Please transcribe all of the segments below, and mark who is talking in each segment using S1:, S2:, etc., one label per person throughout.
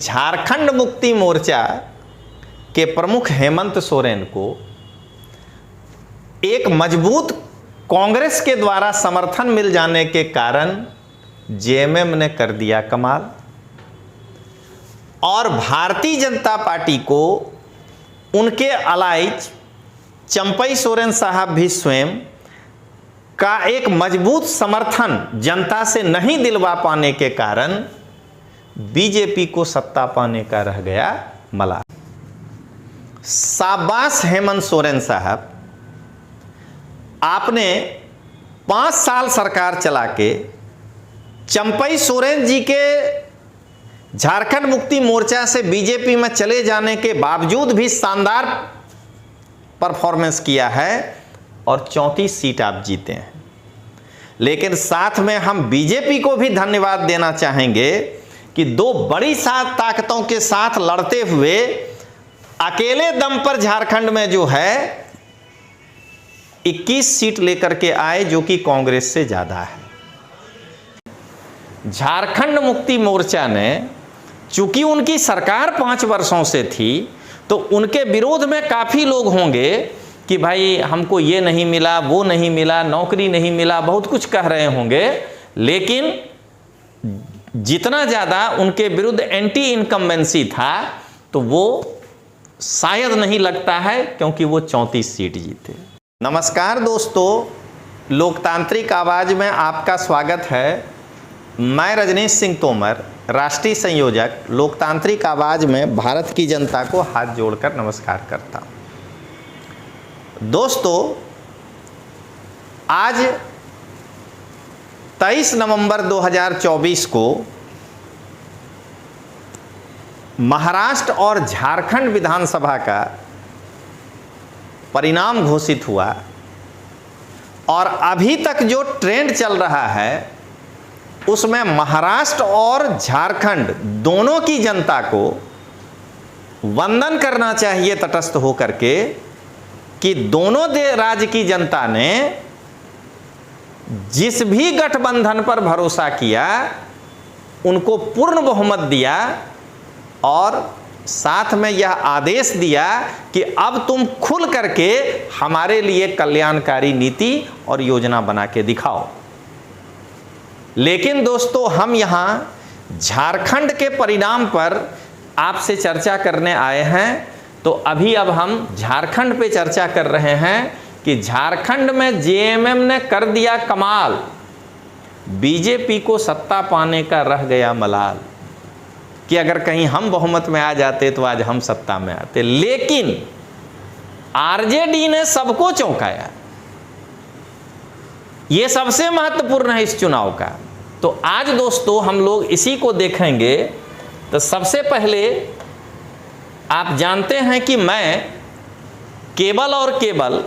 S1: झारखंड मुक्ति मोर्चा के प्रमुख हेमंत सोरेन को एक मजबूत कांग्रेस के द्वारा समर्थन मिल जाने के कारण जेएमएम ने कर दिया कमाल और भारतीय जनता पार्टी को उनके अलाइज चंपई सोरेन साहब भी स्वयं का एक मजबूत समर्थन जनता से नहीं दिलवा पाने के कारण बीजेपी को सत्ता पाने का रह गया मलाल। शाबाश हेमंत सोरेन साहब, आपने 5 साल सरकार चला के चंपई सोरेन जी के झारखंड मुक्ति मोर्चा से बीजेपी में चले जाने के बावजूद भी शानदार परफॉर्मेंस किया है और 34 सीट आप जीते हैं। लेकिन साथ में हम बीजेपी को भी धन्यवाद देना चाहेंगे कि 2 बड़ी ताकतों के साथ लड़ते हुए अकेले दम पर झारखंड में जो है 21 सीट लेकर के आए, जो कि कांग्रेस से ज्यादा है। झारखंड मुक्ति मोर्चा ने, चूंकि उनकी सरकार 5 वर्षों से थी, तो उनके विरोध में काफी लोग होंगे कि भाई हमको ये नहीं मिला, वो नहीं मिला, नौकरी नहीं मिला, बहुत कुछ कह रहे होंगे। लेकिन जितना ज़्यादा उनके विरुद्ध एंटी इनकम्बेंसी था, तो वो शायद नहीं लगता है, क्योंकि वो 34 सीट जीते। नमस्कार दोस्तों, लोकतांत्रिक आवाज़ में आपका स्वागत है। मैं रजनीश सिंह तोमर, राष्ट्रीय संयोजक, लोकतांत्रिक आवाज़ में भारत की जनता को हाथ जोड़कर नमस्कार करता हूँ। दोस्तों, आज 23 नवंबर 2024 को महाराष्ट्र और झारखंड विधानसभा का परिणाम घोषित हुआ और अभी तक जो ट्रेंड चल रहा है उसमें महाराष्ट्र और झारखंड दोनों की जनता को वंदन करना चाहिए तटस्थ होकर के कि दोनों राज्य की जनता ने जिस भी गठबंधन पर भरोसा किया उनको पूर्ण बहुमत दिया और साथ में यह आदेश दिया कि अब तुम खुल करके हमारे लिए कल्याणकारी नीति और योजना बना के दिखाओ। लेकिन दोस्तों, हम यहाँ झारखंड के परिणाम पर आपसे चर्चा करने आए हैं, तो अब हम झारखंड पे चर्चा कर रहे हैं कि झारखंड में जेएमएम ने कर दिया कमाल, बीजेपी को सत्ता पाने का रह गया मलाल कि अगर कहीं हम बहुमत में आ जाते तो आज हम सत्ता में आते। लेकिन आरजेडी ने सबको चौंकाया, ये सबसे महत्वपूर्ण है इस चुनाव का। तो आज दोस्तों हम लोग इसी को देखेंगे। तो सबसे पहले आप जानते हैं कि मैं केवल और केवल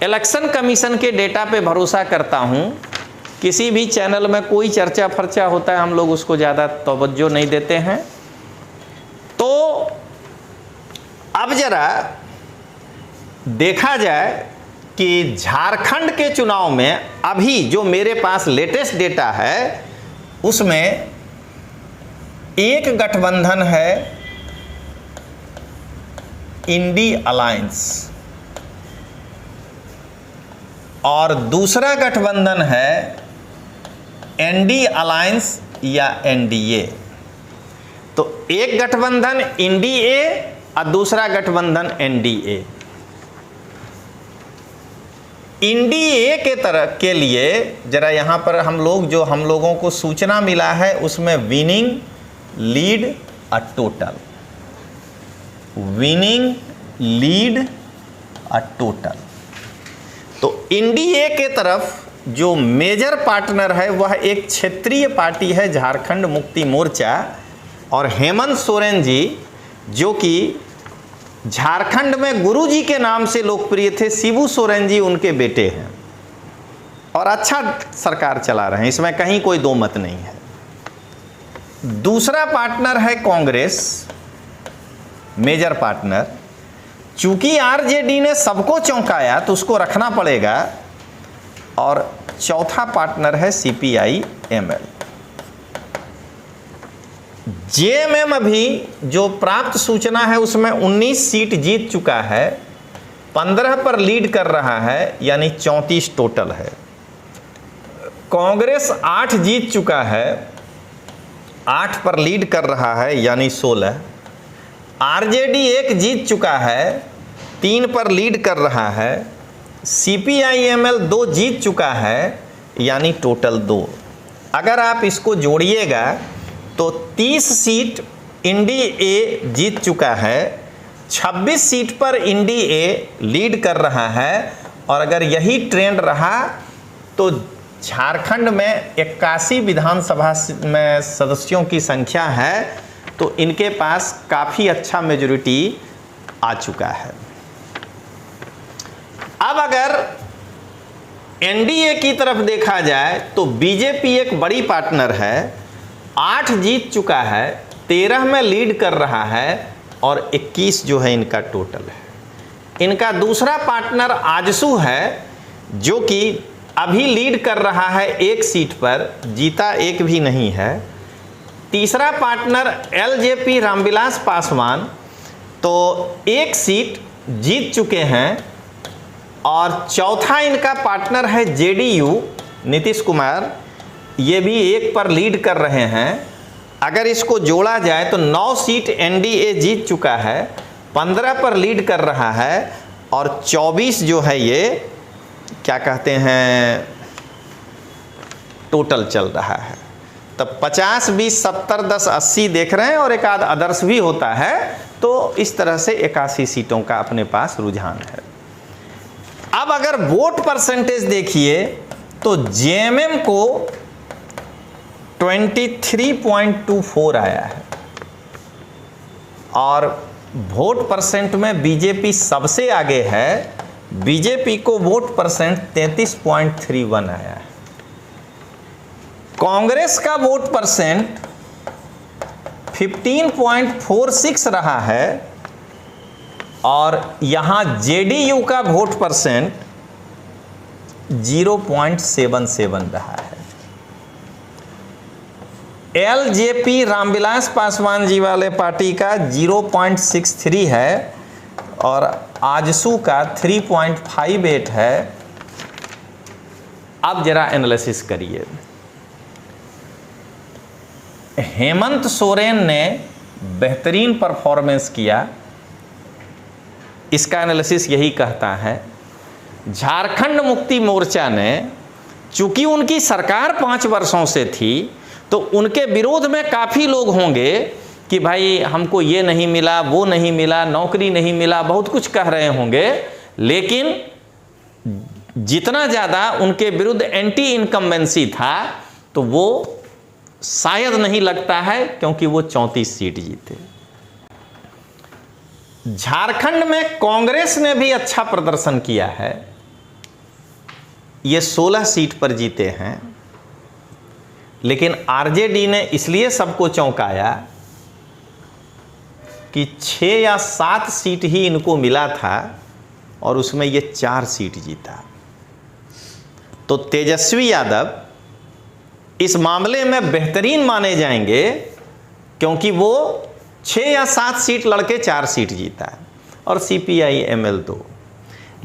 S1: इलेक्शन कमीशन के डेटा पे भरोसा करता हूं। किसी भी चैनल में कोई चर्चा फर्चा होता है, हम लोग उसको ज़्यादा तवज्जो नहीं देते हैं। तो अब जरा देखा जाए कि झारखंड के चुनाव में अभी जो मेरे पास लेटेस्ट डेटा है उसमें एक गठबंधन है इंडी अलायंस और दूसरा गठबंधन है एनडी अलायंस या एनडीए। तो एक गठबंधन एनडीए और दूसरा गठबंधन एनडीए। एनडीए के तरफ के लिए जरा यहां पर हम लोगों को सूचना मिला है उसमें विनिंग, लीड और टोटल, विनिंग, लीड और टोटल। तो एनडीए के तरफ जो मेजर पार्टनर है वह एक क्षेत्रीय पार्टी है झारखंड मुक्ति मोर्चा, और हेमंत सोरेन जी जो कि झारखंड में गुरुजी के नाम से लोकप्रिय थे, शिबू सोरेन जी उनके बेटे हैं और अच्छा सरकार चला रहे हैं, इसमें कहीं कोई दो मत नहीं है। दूसरा पार्टनर है कांग्रेस, मेजर पार्टनर। चूंकि आरजेडी ने सबको चौंकाया तो उसको रखना पड़ेगा। और चौथा पार्टनर है सीपीआई एमएल। जेएमएम अभी जो प्राप्त सूचना है उसमें 19 सीट जीत चुका है, 15 पर लीड कर रहा है, यानी 34 टोटल है। कांग्रेस 8 जीत चुका है, 8 पर लीड कर रहा है, यानी 16। आरजेडी 1 जीत चुका है, 3 पर लीड कर रहा है। सीपीआईएमएल 2 जीत चुका है, यानी टोटल 2। अगर आप इसको जोड़िएगा तो 30 सीट इंडी ए जीत चुका है, 26 सीट पर इंडी ए लीड कर रहा है। और अगर यही ट्रेंड रहा तो झारखंड में 81 विधानसभा में सदस्यों की संख्या है, तो इनके पास काफ़ी अच्छा मेजॉरिटी आ चुका है। अब अगर एनडीए की तरफ देखा जाए तो बीजेपी एक बड़ी पार्टनर है, 8 जीत चुका है, 13 में लीड कर रहा है और 21 जो है इनका टोटल है। इनका दूसरा पार्टनर आजसू है जो कि अभी लीड कर रहा है 1 सीट पर, जीता एक भी नहीं है। तीसरा पार्टनर एलजेपी रामविलास पासवान तो 1 सीट जीत चुके हैं। और चौथा इनका पार्टनर है जेडीयू नीतीश कुमार, ये भी 1 पर लीड कर रहे हैं। अगर इसको जोड़ा जाए तो 9 सीट एनडीए जीत चुका है, 15 पर लीड कर रहा है और 24 जो है ये क्या कहते हैं टोटल चल रहा है। तब 50, 20, 70, 10, 80 देख रहे हैं और एक आध अदर्स भी होता है, तो इस तरह से 81 सीटों का अपने पास रुझान है। अब अगर वोट परसेंटेज देखिए तो जेएमएम को 23.24 आया है और वोट परसेंट में बीजेपी सबसे आगे है। बीजेपी को वोट परसेंट 33.31 आया है। कांग्रेस का वोट परसेंट 15.46 रहा है और यहां जेडीयू का वोट परसेंट 0.77 रहा है। एलजेपी रामविलास पासवान जी वाले पार्टी का 0.63 है और आजसू का 3.58 है। अब जरा एनालिसिस करिए। हेमंत सोरेन ने बेहतरीन परफॉर्मेंस किया, इसका एनालिसिस यही कहता है। झारखंड मुक्ति मोर्चा ने, चूंकि उनकी सरकार 5 वर्षों से थी, तो उनके विरोध में काफ़ी लोग होंगे कि भाई हमको ये नहीं मिला, वो नहीं मिला, नौकरी नहीं मिला, बहुत कुछ कह रहे होंगे। लेकिन जितना ज़्यादा उनके विरुद्ध एंटी इनकम्बेंसी था तो वो शायद नहीं लगता है, क्योंकि वो 34 सीट जीते। झारखंड में कांग्रेस ने भी अच्छा प्रदर्शन किया है, ये 16 सीट पर जीते हैं। लेकिन आरजेडी ने इसलिए सबको चौंकाया कि 6 या 7 सीट ही इनको मिला था और उसमें ये 4 सीट जीता। तो तेजस्वी यादव इस मामले में बेहतरीन माने जाएंगे, क्योंकि वो 6 या 7 सीट लड़के 4 सीट जीता है और सीपीआईएमएल 2।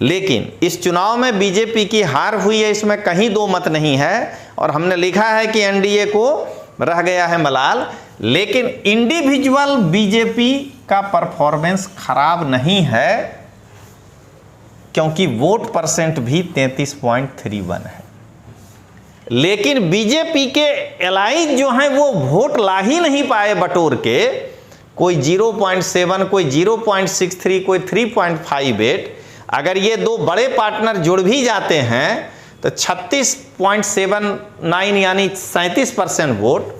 S1: लेकिन इस चुनाव में बीजेपी की हार हुई है, इसमें कहीं दो मत नहीं है। और हमने लिखा है कि एनडीए को रह गया है मलाल। लेकिन इंडिविजुअल बीजेपी का परफॉर्मेंस खराब नहीं है, क्योंकि वोट परसेंट भी 33.31 है। लेकिन बीजेपी के एलाइज जो हैं वो वोट ला ही नहीं पाए बटोर के। कोई 0.7, कोई 0.63, कोई 3.58। अगर ये 2 बड़े पार्टनर जुड़ भी जाते हैं तो 36.79 यानी 37% वोट।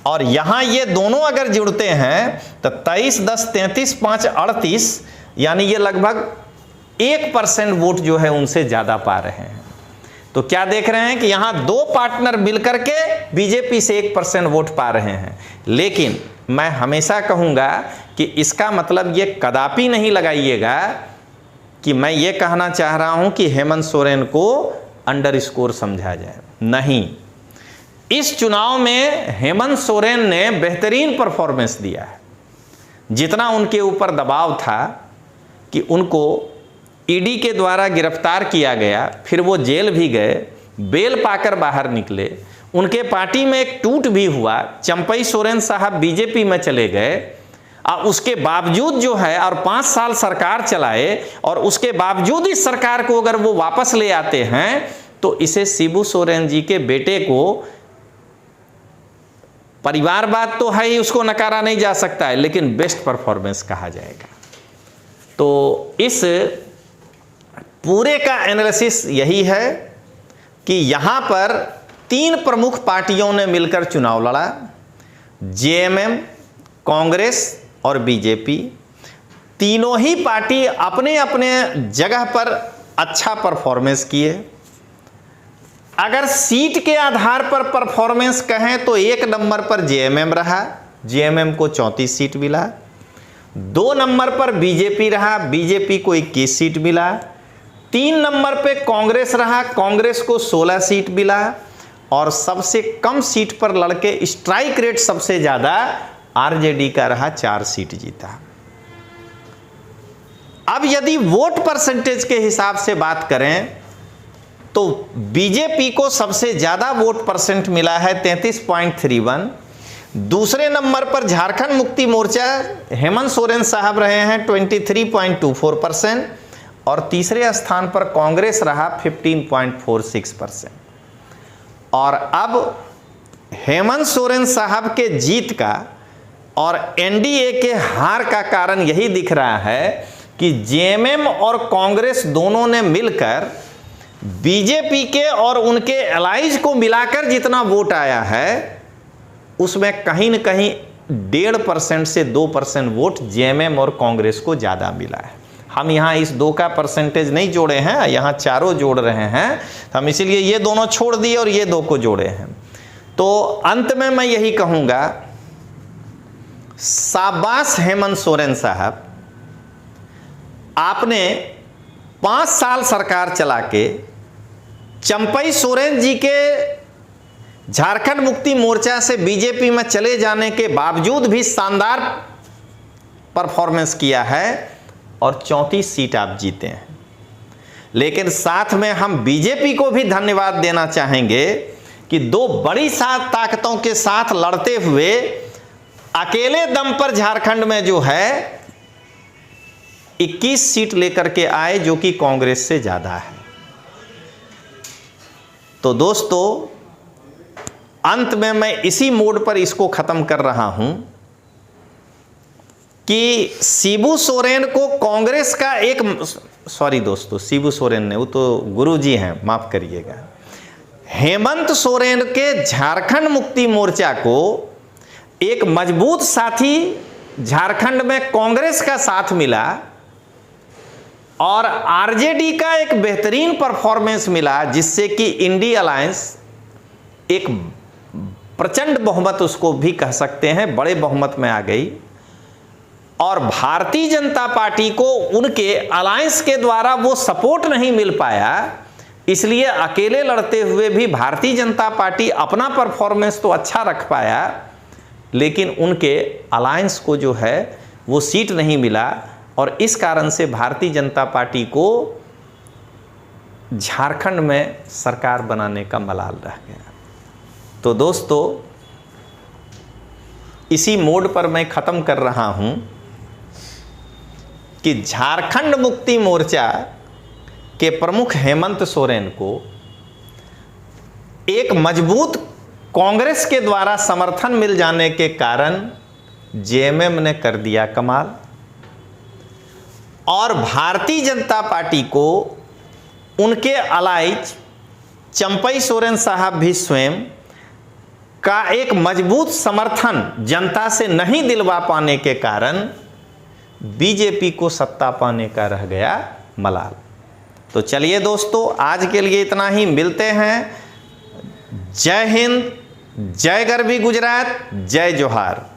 S1: और यहाँ ये दोनों अगर जुड़ते हैं तो 23, 10, 33, 5, 38 यानी ये लगभग 1% वोट जो है उनसे ज़्यादा पा रहे हैं। तो क्या देख रहे हैं कि यहाँ 2 पार्टनर मिलकर के बीजेपी से 1% वोट पा रहे हैं। लेकिन मैं हमेशा कहूँगा कि इसका मतलब ये कदापि नहीं लगाइएगा कि मैं ये कहना चाह रहा हूँ कि हेमंत सोरेन को अंडर स्कोर समझा जाए। नहीं, इस चुनाव में हेमंत सोरेन ने बेहतरीन परफॉर्मेंस दिया है। जितना उनके ऊपर दबाव था कि उनको ईडी के द्वारा गिरफ्तार किया गया, फिर वो जेल भी गए, बेल पाकर बाहर निकले, उनके पार्टी में एक टूट भी हुआ, चंपई सोरेन साहब बीजेपी में चले गए, उसके बावजूद जो है और 5 साल सरकार चलाए और उसके बावजूद इस सरकार को अगर वो वापस ले आते हैं तो इसे शिबू सोरेन जी के बेटे को, परिवारवाद तो है ही, उसको नकारा नहीं जा सकता है, लेकिन बेस्ट परफॉर्मेंस कहा जाएगा। तो इस पूरे का एनालिसिस यही है कि यहां पर 3 प्रमुख पार्टियों ने मिलकर चुनाव लड़ा, जेएमएम, कांग्रेस और बीजेपी। तीनों ही पार्टी अपने अपने जगह पर अच्छा परफॉर्मेंस किए। अगर सीट के आधार पर परफॉर्मेंस कहें तो 1 नंबर पर जेएमएम रहा, जेएमएम को 34 सीट मिला। 2 नंबर पर बीजेपी रहा, बीजेपी को 21 सीट मिला। 3 नंबर पे कांग्रेस रहा, कांग्रेस को 16 सीट मिला। और सबसे कम सीट पर लड़के स्ट्राइक रेट सबसे ज्यादा आरजेडी का रहा, 4 सीट जीता। अब यदि वोट परसेंटेज के हिसाब से बात करें तो बीजेपी को सबसे ज्यादा वोट परसेंट मिला है 33.31। दूसरे नंबर पर झारखंड मुक्ति मोर्चा हेमंत सोरेन साहब रहे हैं 23.24% और तीसरे स्थान पर कांग्रेस रहा 15.46%। और अब हेमंत सोरेन साहब के जीत का और एनडीए के हार का कारण यही दिख रहा है कि जेएमएम और कांग्रेस दोनों ने मिलकर बीजेपी के और उनके एलाइज को मिलाकर जितना वोट आया है उसमें कहीं न कहीं 1.5% से 2% वोट जेएमएम और कांग्रेस को ज़्यादा मिला है। हम यहाँ इस 2 का परसेंटेज नहीं जोड़े हैं, यहाँ चारों जोड़ रहे हैं, हम इसीलिए ये दोनों छोड़ दिए और ये 2 को जोड़े हैं। तो अंत में मैं यही कहूँगा, शाबाश हेमंत सोरेन साहब, आपने 5 साल सरकार चला के चंपई सोरेन जी के झारखंड मुक्ति मोर्चा से बीजेपी में चले जाने के बावजूद भी शानदार परफॉर्मेंस किया है और 34 सीट आप जीते हैं। लेकिन साथ में हम बीजेपी को भी धन्यवाद देना चाहेंगे कि 2 बड़ी ताकतों के साथ लड़ते हुए अकेले दम पर झारखंड में जो है 21 सीट लेकर के आए, जो कि कांग्रेस से ज्यादा है। तो दोस्तों, अंत में मैं इसी मोड पर इसको खत्म कर रहा हूं कि शिबू सोरेन को कांग्रेस का एक, सॉरी दोस्तों, शिबू सोरेन ने, वो तो गुरुजी हैं, माफ करिएगा, हेमंत सोरेन के झारखंड मुक्ति मोर्चा को एक मजबूत साथी झारखंड में कांग्रेस का साथ मिला और आरजेडी का एक बेहतरीन परफॉर्मेंस मिला, जिससे कि इंडी अलायंस एक प्रचंड बहुमत, उसको भी कह सकते हैं, बड़े बहुमत में आ गई। और भारतीय जनता पार्टी को उनके अलायंस के द्वारा वो सपोर्ट नहीं मिल पाया, इसलिए अकेले लड़ते हुए भी भारतीय जनता पार्टी अपना परफॉर्मेंस तो अच्छा रख पाया, लेकिन उनके अलायंस को जो है वो सीट नहीं मिला और इस कारण से भारतीय जनता पार्टी को झारखंड में सरकार बनाने का मलाल रह गया। तो दोस्तों, इसी मोड पर मैं खत्म कर रहा हूं कि झारखंड मुक्ति मोर्चा के प्रमुख हेमंत सोरेन को एक मजबूत कांग्रेस के द्वारा समर्थन मिल जाने के कारण जेएमएम ने कर दिया कमाल और भारतीय जनता पार्टी को उनके अलाइज चंपई सोरेन साहब भी स्वयं का एक मजबूत समर्थन जनता से नहीं दिलवा पाने के कारण बीजेपी को सत्ता पाने का रह गया मलाल। तो चलिए दोस्तों, आज के लिए इतना ही, मिलते हैं। जय हिंद, जय गरवी गुजरात, जय जोहार।